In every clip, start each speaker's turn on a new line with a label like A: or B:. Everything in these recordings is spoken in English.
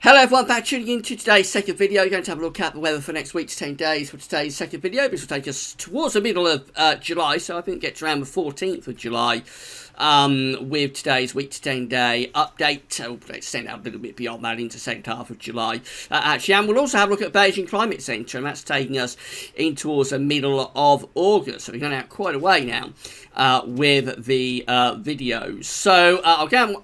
A: Hello everyone, back tuning in to today's second video. We're going to have a look at the weather for next week to 10 days for today's second video. This will take us towards the middle of July, so I think it gets around the 14th of July with today's week to 10 day update. Let's extend out a little bit beyond that into the second half of July. Actually, and we'll also have a look at Beijing Climate Center, and that's taking us in towards the middle of August. So we're going out quite a way now with the videos. So I'll get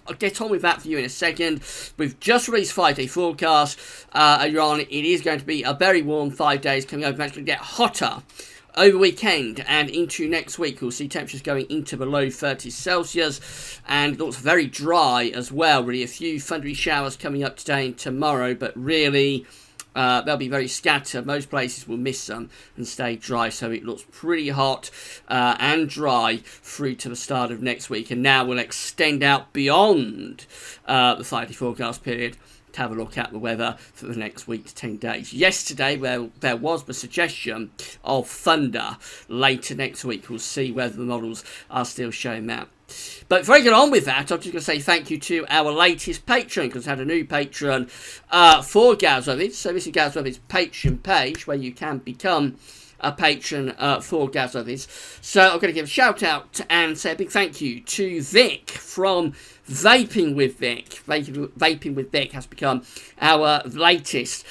A: on with that for you in a second. We've just released 5-day forecast earlier on. It is going to be a very warm 5 days coming over. It's going to get hotter over weekend and into next week. We'll see temperatures going into the low 30s Celsius, and it looks very dry as well. Really, a few thundery showers coming up today and tomorrow, but really they'll be very scattered. Most places will miss some and stay dry, so it looks pretty hot and dry through to the start of next week. And now we'll extend out beyond the 5-day forecast period to have a look at the weather for the next week to 10 days. Yesterday, there was the suggestion of thunder later next week. We'll see whether the models are still showing that. But before I get on with that, I'm just going to say thank you to our latest patron, because I had a new patron for Gazovitz. So this is Gazovitz's Patreon page, where you can become a patron for Gazovitz. So I'm going to give a shout out and say a big thank you to Vic from Vaping with Vic. Vaping with Vic has become our latest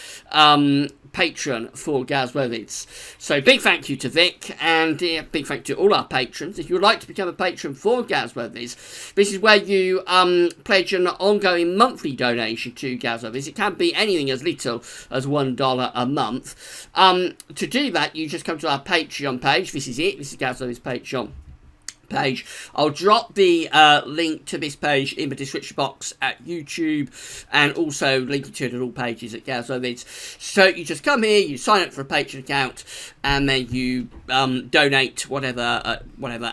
A: patron for Gazovitz. So big thank you to Vic, and big thank you to all our patrons. If you would like to become a patron for Gazovitz, this is where you pledge an ongoing monthly donation to Gazovitz. It can be anything as little as $1 a month. To do that, you just come to our Patreon page. This is it. This is Gazovitz Patreon page. I'll drop the link to this page in the description box at YouTube, and also link to it at all pages at Gazovitz. So you just come here, you sign up for a Patreon account, and then you donate whatever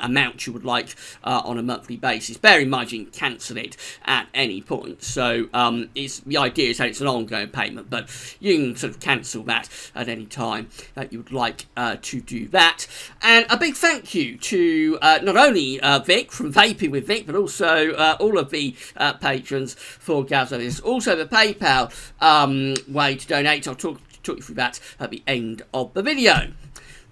A: amount you would like on a monthly basis. Bear in mind you can cancel it at any point. So the idea is that it's an ongoing payment, but you can sort of cancel that at any time that you would like to do that. And a big thank you to not only Vic from Vaping with Vic, but also all of the patrons for Gazovitz. Also the PayPal way to donate. I'll talk you through that at the end of the video.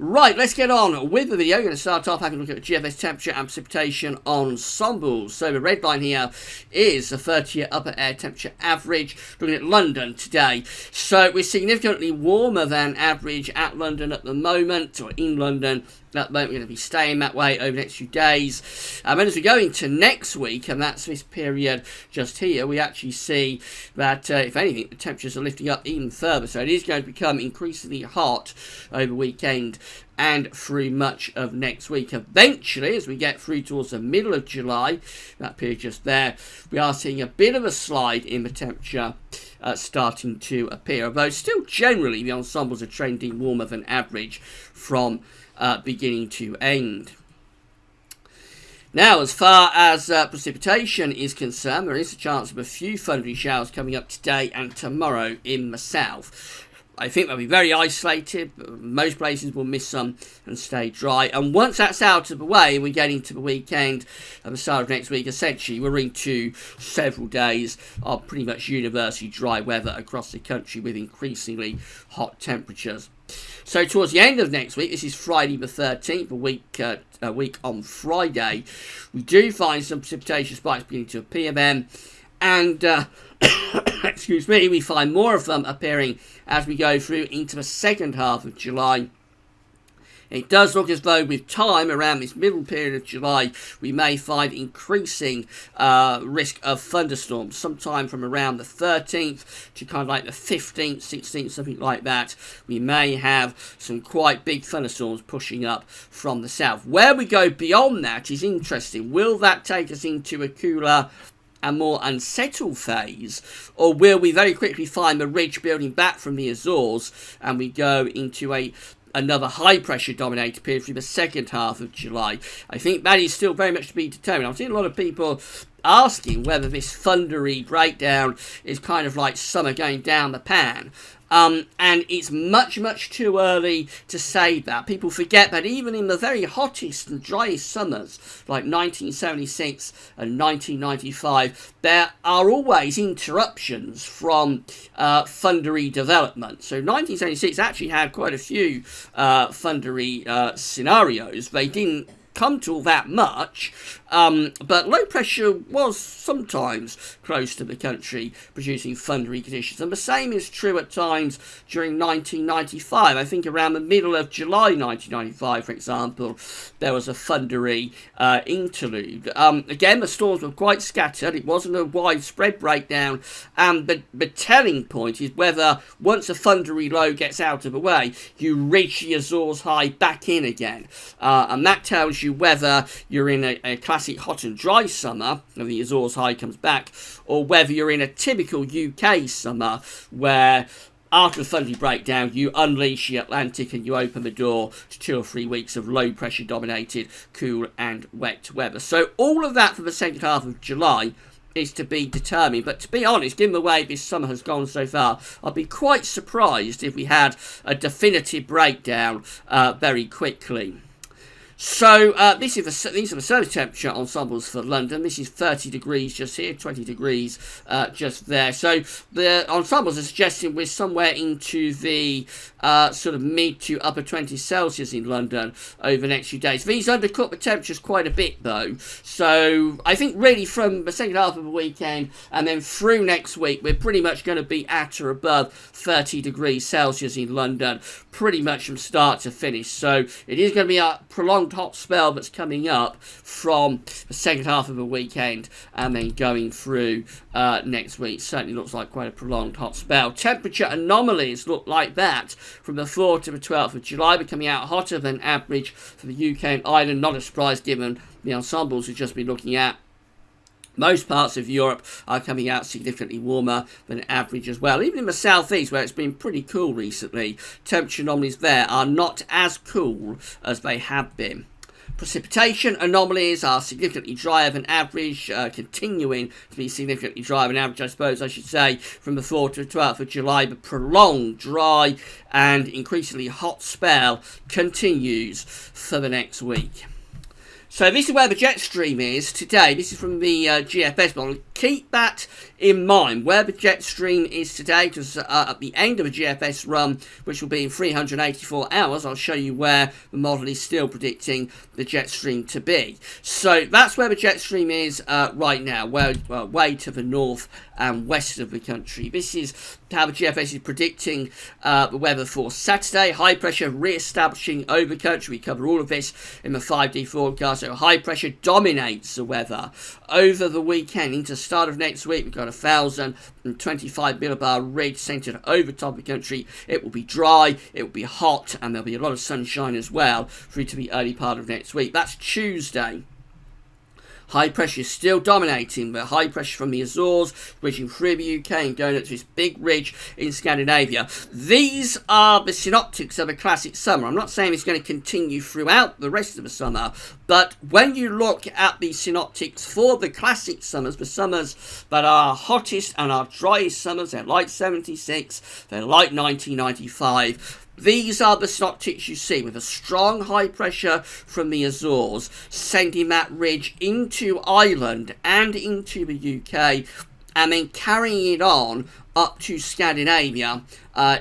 A: Right, let's get on with the video. We're going to start off having a look at the GFS temperature and precipitation ensembles. So the red line here is the 30-year upper air temperature average. Looking at London today. So we're significantly warmer than average at London at the moment, or in London at the moment. We're going to be staying that way over the next few days. And as we go into next week, and that's this period just here, we actually see that, if anything, the temperatures are lifting up even further. So it is going to become increasingly hot over the weekend and through much of next week. Eventually, as we get through towards the middle of July, that period just there, we are seeing a bit of a slide in the temperature starting to appear, although still generally the ensembles are trending warmer than average from beginning to end. Now, as far as precipitation is concerned, there is a chance of a few thundery showers coming up today and tomorrow in the south. I think they'll be very isolated. Most places will miss some and stay dry. And once that's out of the way, we get into the weekend and the start of next week. Essentially, we're into several days of pretty much universally dry weather across the country with increasingly hot temperatures. So towards the end of next week, this is Friday the 13th, a week on Friday, we do find some precipitation spikes beginning to appear then. And excuse me, we find more of them appearing as we go through into the second half of July. It does look as though with time, around this middle period of July, we may find increasing risk of thunderstorms, sometime from around the 13th to kind of like the 15th, 16th, something like that. We may have some quite big thunderstorms pushing up from the south. Where we go beyond that is interesting. Will that take us into a cooler and more unsettled phase, or will we very quickly find the ridge building back from the Azores and we go into another high pressure dominated period through the second half of July? I think that is still very much to be determined. I've seen a lot of people asking whether this thundery breakdown is kind of like summer going down the pan. And it's much, much too early to say that. People forget that even in the very hottest and driest summers, like 1976 and 1995, there are always interruptions from thundery development. So 1976 actually had quite a few thundery scenarios. They didn't come to all that much, but low pressure was sometimes close to the country producing thundery conditions, and the same is true at times during 1995. I think around the middle of July 1995, for example, there was a thundery interlude. Again, the storms were quite scattered. It wasn't a widespread breakdown, and the telling point is whether once a thundery low gets out of the way, you reach the Azores high back in again, and that tells you whether you're in a classic hot and dry summer, and the Azores high comes back, or whether you're in a typical UK summer where after a thundery breakdown you unleash the Atlantic and you open the door to 2 or 3 weeks of low pressure dominated cool and wet weather. So all of that for the second half of July is to be determined, but to be honest, given the way this summer has gone so far, I'd be quite surprised if we had a definitive breakdown very quickly. So these are the surface temperature ensembles for London. This is 30 degrees just here, 20 degrees just there. So the ensembles are suggesting we're somewhere into the sort of mid to upper 20s Celsius in London over the next few days. These undercut the temperatures quite a bit though. So I think really from the second half of the weekend and then through next week, we're pretty much going to be at or above 30 degrees Celsius in London, pretty much from start to finish. So it is going to be a prolonged hot spell that's coming up from the second half of the weekend and then going through next week. Certainly looks like quite a prolonged hot spell. Temperature anomalies look like that from the 4th to the 12th of July. We're coming out hotter than average for the UK and Ireland. Not a surprise given the ensembles we've just been looking at. Most parts of Europe are coming out significantly warmer than average as well. Even in the southeast, where it's been pretty cool recently, temperature anomalies there are not as cool as they have been. Precipitation anomalies are significantly drier than average, continuing to be significantly drier than average, I suppose I should say, from the 4th to the 12th of July. But prolonged, dry and increasingly hot spell continues for the next week. So this is where the jet stream is today. This is from the GFS model. Keep that in mind, where the jet stream is today, because at the end of a GFS run, which will be in 384 hours, I'll show you where the model is still predicting the jet stream to be. So that's where the jet stream is right now, way to the north and west of the country. This is how the GFS is predicting the weather for Saturday. High pressure re-establishing over country. We cover all of this in the 5D forecast. So high pressure dominates the weather over the weekend into start of next week. We've got 1,025 millibar ridge centered over top of the country. It will be dry, it will be hot, and there'll be a lot of sunshine as well through to the early part of next week. That's Tuesday. High pressure is still dominating, but high pressure from the Azores, reaching through the UK and going up to this big ridge in Scandinavia. These are the synoptics of a classic summer. I'm not saying it's going to continue throughout the rest of the summer, but when you look at the synoptics for the classic summers, the summers that are hottest and our driest summers, they're like 76, they're like 1995. These are the synoptics you see, with a strong high pressure from the Azores sending that ridge into Ireland and into the UK, and then carrying it on up to Scandinavia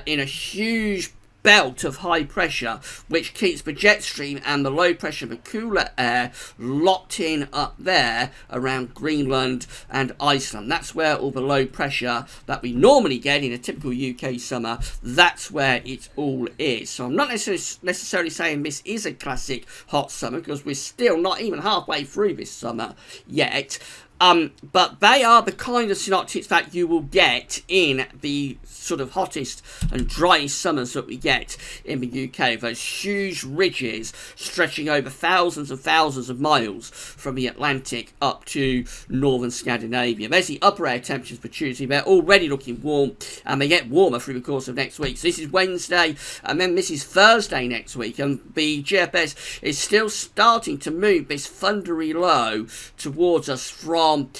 A: in a huge belt of high pressure, which keeps the jet stream and the low pressure, the cooler air, locked in up there around Greenland and Iceland. That's where all the low pressure that we normally get in a typical UK summer, that's where it all is. So I'm not necessarily saying this is a classic hot summer, because we're still not even halfway through this summer yet. But they are the kind of synoptics that you will get in the sort of hottest and driest summers that we get in the UK. Those huge ridges stretching over thousands and thousands of miles from the Atlantic up to northern Scandinavia. There's the upper air temperatures for Tuesday. They're already looking warm and they get warmer through the course of next week. So this is Wednesday, and then this is Thursday next week, and the GFS is still starting to move this thundery low towards us from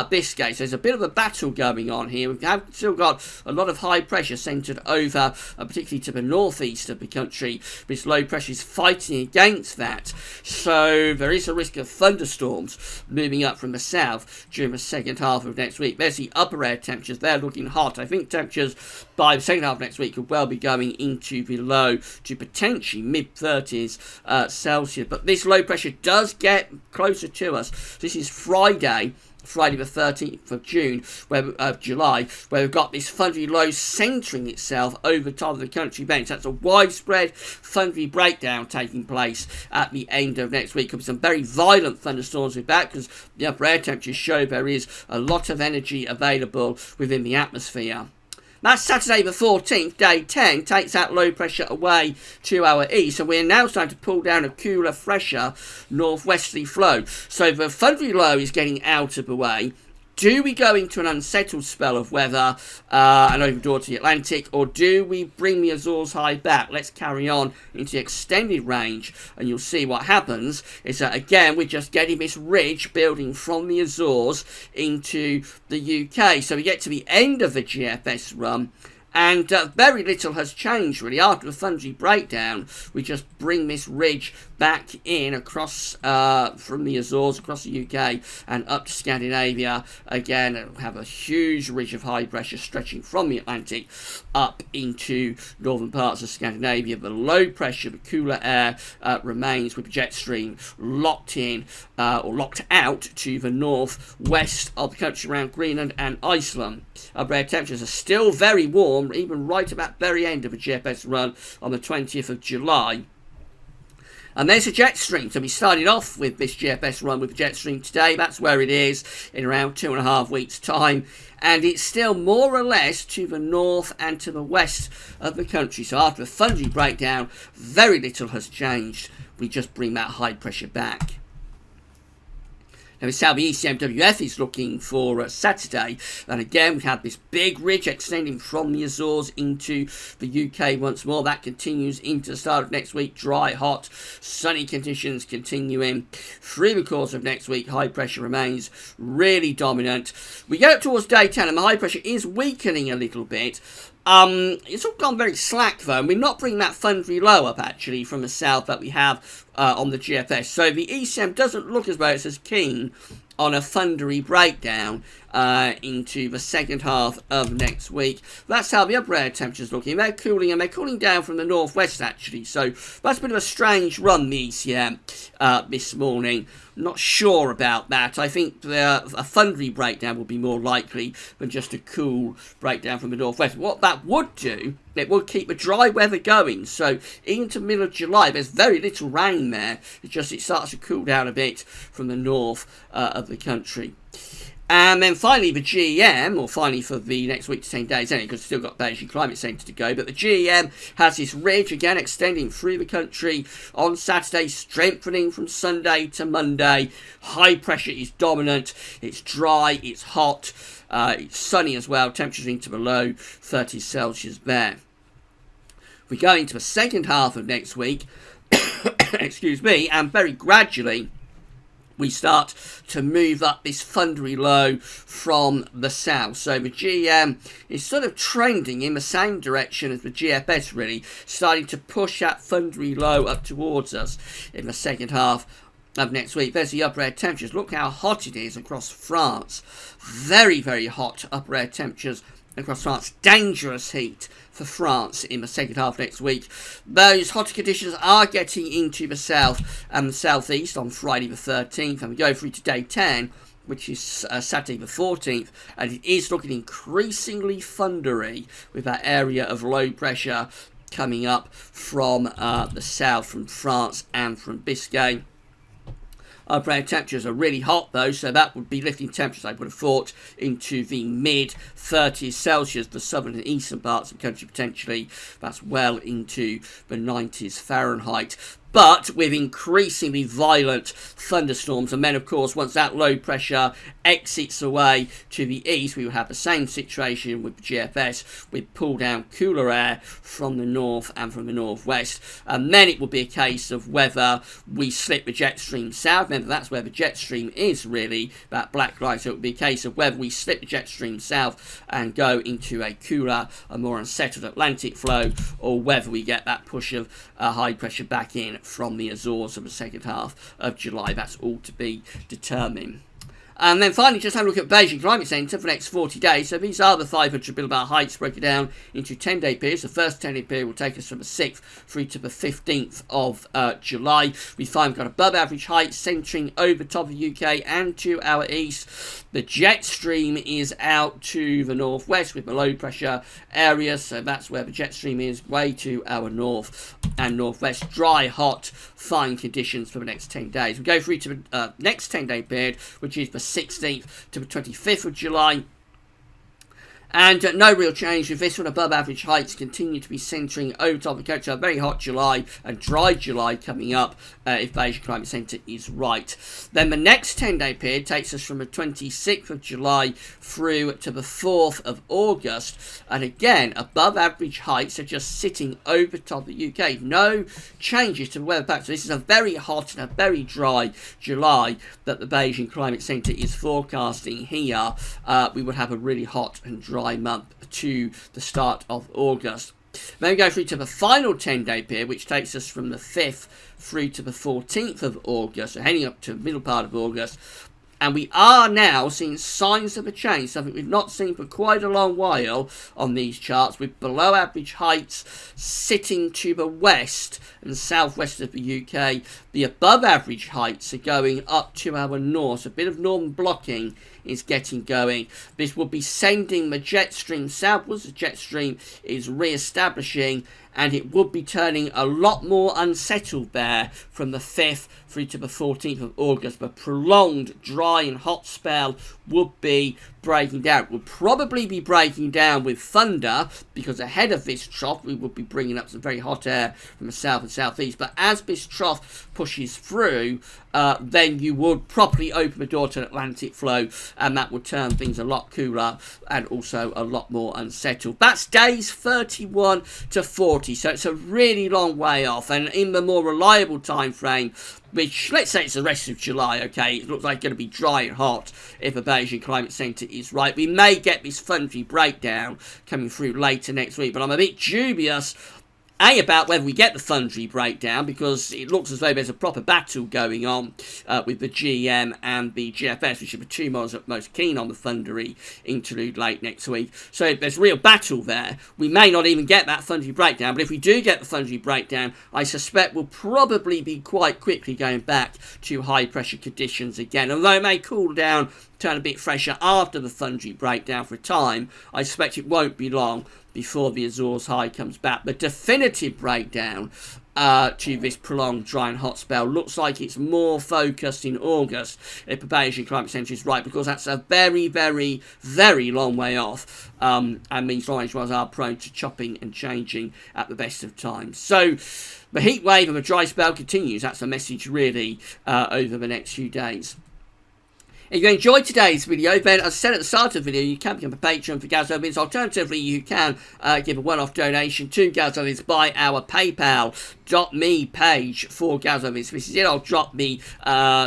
A: Biscay. So there's a bit of a battle going on here. We have still got a lot of high pressure centred over, particularly to the northeast of the country. This low pressure is fighting against that. So there is a risk of thunderstorms moving up from the south during the second half of next week. There's the upper air temperatures. They're looking hot. I think temperatures by the second half of next week could well be going into the low to potentially mid-30s Celsius. But this low pressure does get closer to us. This is Friday the 13th of July, where we've got this thundery low centering itself over top of the country bench. That's a widespread thundery breakdown taking place at the end of next week. Could be some very violent thunderstorms with that, because the upper air temperatures show there is a lot of energy available within the atmosphere. That's Saturday the 14th, day 10, takes that low pressure away to our east, and we're now starting to pull down a cooler, fresher northwesterly flow. So the thundery low is getting out of the way. Do we go into an unsettled spell of weather and overdraw to the Atlantic, or do we bring the Azores high back? Let's carry on into the extended range, and you'll see what happens is that, again, we're just getting this ridge building from the Azores into the UK. So we get to the end of the GFS run, and very little has changed, really. After the thundery breakdown, we just bring this ridge back in across from the Azores, across the UK, and up to Scandinavia. Again, it'll have a huge ridge of high pressure stretching from the Atlantic up into northern parts of Scandinavia. The low pressure, the cooler air, remains with the jet stream locked in or locked out to the northwest of the country around Greenland and Iceland. Our air temperatures are still very warm, even right at that very end of the GFS run on the 20th of July. And there's a jet stream. So we started off with this GFS run with the jet stream today. That's where it is in around 2.5 weeks' time. And it's still more or less to the north and to the west of the country. So after a thundery breakdown, very little has changed. We just bring that high pressure back. Now, it's how the ECMWF is looking for Saturday. And again, we have this big ridge extending from the Azores into the UK once more. That continues into the start of next week. Dry, hot, sunny conditions continuing through the course of next week. High pressure remains really dominant. We get up towards day 10, and the high pressure is weakening a little bit. It's all gone very slack, though, and we're not bringing that thundery low up, actually, from the south that we have on the GFS. So the ECM doesn't look as though it's as keen on a thundery breakdown into the second half of next week. That's how the upper air temperature's looking. They're cooling, and they're cooling down from the northwest, actually. So that's a bit of a strange run, the ECM, this morning. Not sure about that. I think a thundery breakdown would be more likely than just a cool breakdown from the northwest. What that would do, it would keep the dry weather going. So into the middle of July, there's very little rain there. It starts to cool down a bit from the north of the country. And then finally the GEM, or finally for the next week to 10 days anyway, because we've still got Beijing Climate Center to go, but the GEM has this ridge again extending through the country on Saturday, strengthening from Sunday to Monday. High pressure is dominant, it's dry, it's hot, it's sunny as well, temperatures into below 30 Celsius there. We go into the second half of next week, excuse me, and very gradually we start to move up this thundery low from the south. So the GM is sort of trending in the same direction as the GFS, really, starting to push that thundery low up towards us in the second half of next week. There's the upper air temperatures. Look how hot it is across France. Very, very hot upper air temperatures across France. Dangerous heat for France in the second half next week. Those hotter conditions are getting into the south and the southeast on Friday the 13th, and we go through to day 10, which is Saturday the 14th, and it is looking increasingly thundery with that area of low pressure coming up from the south, from France and from Biscay. Upper air temperatures are really hot, though, so that would be lifting temperatures, I would have thought, into the mid-30s Celsius, the southern and eastern parts of the country potentially. That's well into the 90s Fahrenheit. but with increasingly violent thunderstorms. And then, of course, once that low pressure exits away to the east, we will have the same situation with the GFS, with pull down cooler air from the north and from the northwest. And then it will be a case of whether we slip the jet stream south. Remember, that's where the jet stream is, really, that black line. So it will be a case of whether we slip the jet stream south and go into a cooler, a more unsettled Atlantic flow, or whether we get that push of high pressure back in from the Azores of the second half of July. That's all to be determined. And then finally, just have a look at Beijing Climate Center for the next 40 days. So these are the 500 millibar heights broken down into 10-day periods. The first 10-day period will take us from the 6th through to the 15th of July. We find we've got above average heights centering over top of the UK and to our east. The jet stream is out to the northwest with the low pressure area. So that's where the jet stream is, way to our north and northwest. Dry, hot, fine conditions for the next 10 days. We go through to the next 10-day period, which is the 16th to the 25th of July. And no real change with this one. Above average heights continue to be centering over top of the coast. A very hot July and dry July coming up if Beijing Climate Center is right. Then the next 10-day period takes us from the 26th of July through to the 4th of August. And again, above average heights are just sitting over top of the UK. No changes to the weather pattern. So this is a very hot and a very dry July that the Beijing Climate Center is forecasting here. We would have a really hot and dry month to the start of August. Then we go through to the final 10-day period, which takes us from the 5th through to the 14th of August, so heading up to the middle part of August. And we are now seeing signs of a change, something we've not seen for quite a long while on these charts, with below average heights sitting to the west and southwest of the UK. The above average heights are going up to our north. A bit of northern blocking is getting going. This will be sending the jet stream southwards. The jet stream is re-establishing, and it would be turning a lot more unsettled there from the 5th through to the 14th of August. The prolonged dry and hot spell would be breaking down. It would probably be breaking down with thunder, because ahead of this trough we would be bringing up some very hot air from the south and southeast. But as this trough pushes through, then you would properly open the door to an Atlantic flow, and that would turn things a lot cooler and also a lot more unsettled. That's days 31 to 40, so it's a really long way off. And in the more reliable time frame, which, let's say it's the rest of July, okay, it looks like it's going to be dry and hot if the Beijing Climate Center is right. We may get this thundery breakdown coming through later next week, but I'm a bit dubious about whether we get the thundery breakdown, because it looks as though there's a proper battle going on with the GM and the GFS, which are the two models that are most keen on the thundery interlude late next week. So there's real battle there. We may not even get that thundery breakdown, but if we do get the thundery breakdown, I suspect we'll probably be quite quickly going back to high pressure conditions again. Although it may cool down, turn a bit fresher after the thundery breakdown for a time, I suspect it won't be long before the Azores high comes back. The definitive breakdown to this prolonged dry and hot spell looks like it's more focused in August if the Beijing Climate Center is right, because that's a very, very, very long way off, and means long range ones are prone to chopping and changing at the best of times. So the heat wave and the dry spell continues. That's the message really over the next few days. If you enjoyed today's video, then as I said at the start of the video, you can become a patron for Gaz Overvids. Alternatively, you can give a one-off donation to Gaz Overvids by our PayPal.me page for Gaz Overvids. This is it. I'll drop the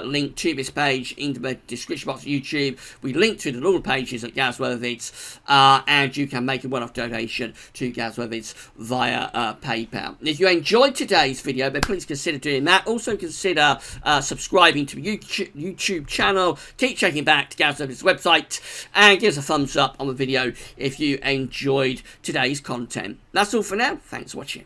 A: link to this page in the description box of YouTube. We link to the little pages at Gaz Overvids, and you can make a one-off donation to Gaz Overvids via PayPal. If you enjoyed today's video, then please consider doing that. Also consider subscribing to the YouTube channel. Keep checking back to Gaz Overvids' website, and give us a thumbs up on the video if you enjoyed today's content. That's all for now. Thanks for watching.